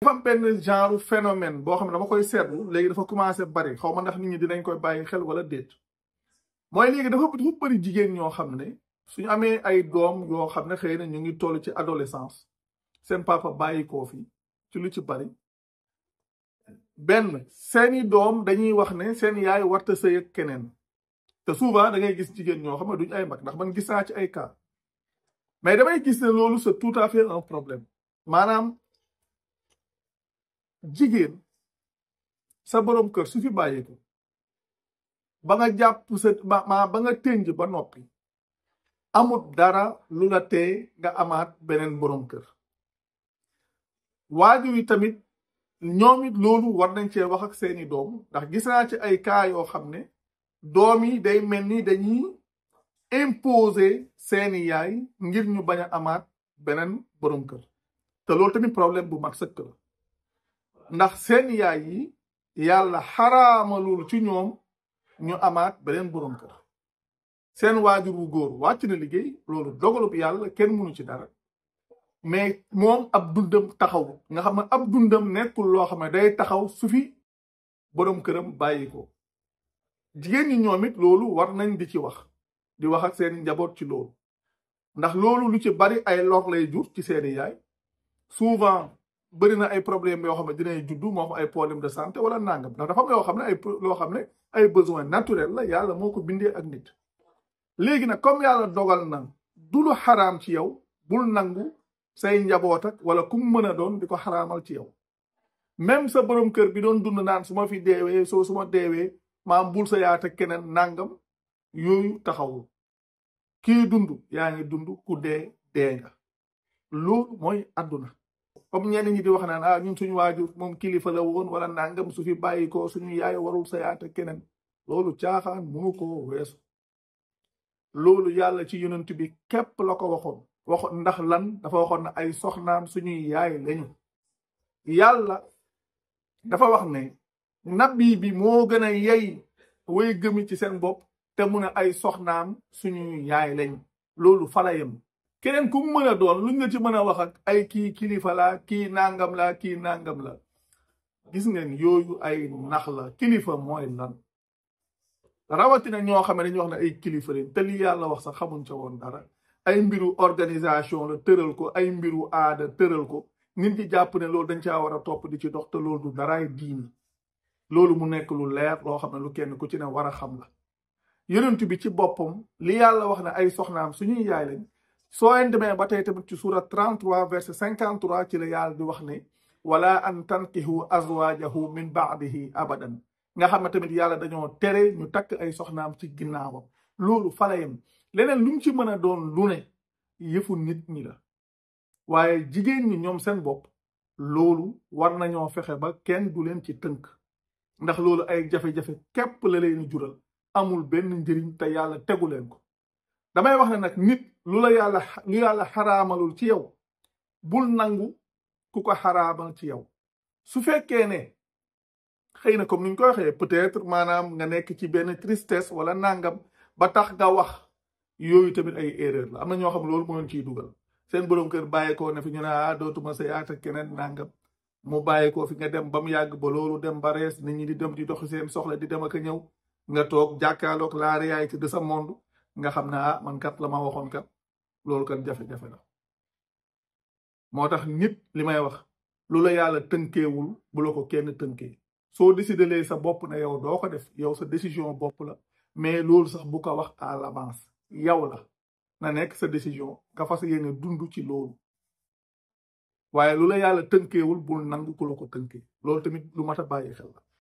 dafa am benn genre phénomène boo xam ne dama koy seetlu léegi dafa commencé bari xaw ma ndax nit ñi dinañ koy bàyyi xel wala déet mooy léegi dafa bëri jigéen ñoo xam ne suñu amee ay doom yoo xam ne xëy na ñu ngi toll ci adolescence seen papa bàyyi koo fi ci lu ci bari benn seeni doom dañuy wax ne seen yaay warta sëy ak keneen te souvent da ngay gis jigéen ñoo xam ne duñ ay mag ndax man gis naa ci ay cas mais damay gis ne loolu c'est tout à fait un problème maanaam jigéen sa borom kër su fi bàyyi ko ba nga jàpp sa ba nga tënj ba noppi amut dara lu la tee nga amaat beneen borom kër waajur yi tamit ñoom it loolu war nañ cee wax ak seeni doom ndax gis naa ci ay cas yoo xam ne doom yi day mel ni dañuy imposer seeni yaay ngir ñu bañ a amaat beneen borom kër te loolu tamit problème bu mag sëkk la ndax seen yaay yi yàlla xaraamalul ci ñoom ñu amaat beneen borom kër seen waajur wu góor wàcc na liggéey loolu dogalub yàlla kenn mënu ci dara mais moom ab dundam taxaw nga xam ne ab dundam nekkul loo xam ne day taxaw su fi borom këram bàyyi ko jigéen ñi ñoom it loolu war nañ di ci wax di wax ak seeni njaboot ci loolu ndax loolu lu ci bari ay lor lay jur ci seeni yaay souvent bëri na ay problème yoo xam ne dinañ juddu moo xam ay problème de santé wala nangam ndax dafa am yoo xam ne loo xam ne ay besoin naturel la yàlla moo ko bindee ak nit léegi nag comme yàlla dogal na du lu xaraam ci yow bul nangu say njaboot ak wala ku mu mën a doon di ko xaraamal ci yow même sa borom kër bi doon dund naan su ma fi deewee su ma deewee maam bul sa yaata keneen nangam yooyu taxawul kii dund yaa ngi dund ku dee nga loolu mooy àdduna comme ñenn ñi di wax naan ñun suñu waajur moom kilifa la woon wala nangam su fi bàyyi ko suñu yaay warul sa yaata keneen loolu caaxaan mënu ko weesu loolu yàlla ci yonent bi képp la ko waxoon ndax lan dafa waxoon na ay soxnaam suñuy yaay lañu yàlla dafa wax ne nabi bi moo gën a yey way gëmi ci seen bopp te mu ne ay soxnaam suñuy yaay lañu loolu fa la yem keneen ku mu mën a doon luñ nga ci mën a wax ak ay kii kilifa la kii nangam la kii nangam la gis ngeen yooyu ay nax la kilifa mooy lan rawatina ñoo xam ne dañuy wax ne ay kilifa lañ te li yàlla wax sax xamuñ ca woon dara ay mbiru organisation la tëral ko ay mbiru aada tëral ko nit ñi jàpp ne loolu dañ caa war a topp di ci dox te loolu du daraay diini loolu mu nekk lu leer loo xam ne lu kenn ku ci ne war a xam la yonent bi ci boppam li yàlla wax ne ay soxnaam suñuy yaay lañ soo leen demee ba tey tamit ci suura 33 verset 53 ci la yàlla di wax ne wala an tankihu azwajahu min baadihi abadan nga xam ne tamit yàlla dañoo tere ñu takk ay soxnaam ci ginnaawam loolu fa la yem leneen lu mu ci mën a doon lu ne yëfu nit ñi la waaye jigéen ñi ñoom seen bopp loolu war nañoo fexe ba kenn du leen ci tënk ndax loolu ay jafe-jafe képp la leen jural amul benn njëriñ te yàlla tegu leen ko damay wax ne nag nit lu yàlla xaraamalul ci yow bul nangu ku ko xaraamal ci yow su fekkee ne xëy na comme ni ñu koy waxee peut-être maanaam nga nekk ci benn tristesse wala nangam ba tax nga wax yooyu tamit ay erreur la am na ñoo xam loolu moo leen ciy dugal seen borom kër bàyyeekoo ne fi ñu ne dootuma sa yaata keneen nangam mu bàyyeekoo fi nga dem ba mu yàgg ba loolu dem ba rees nit ñi di dem di doxi seen soxla di dem ak a ñëw nga toog jàkkaarloog la réalité de sa monde nga xam ne man kat la ma waxoon kat loolu kat jafe-jafe la moo tax nit li may wax lu la yàlla tënkeewul bu la ko kenn tënkee soo décidé sa bopp ne yow doo ko def yow sa décision bopp la mais loolu sax bu ko wax à l'avance yow la na nekk sa décision nga fas yéene dund ci loolu waaye lu la yàlla tënkeewul bul nangu ku la ko tënkee loolu tamit lu mat a bàyyi xel la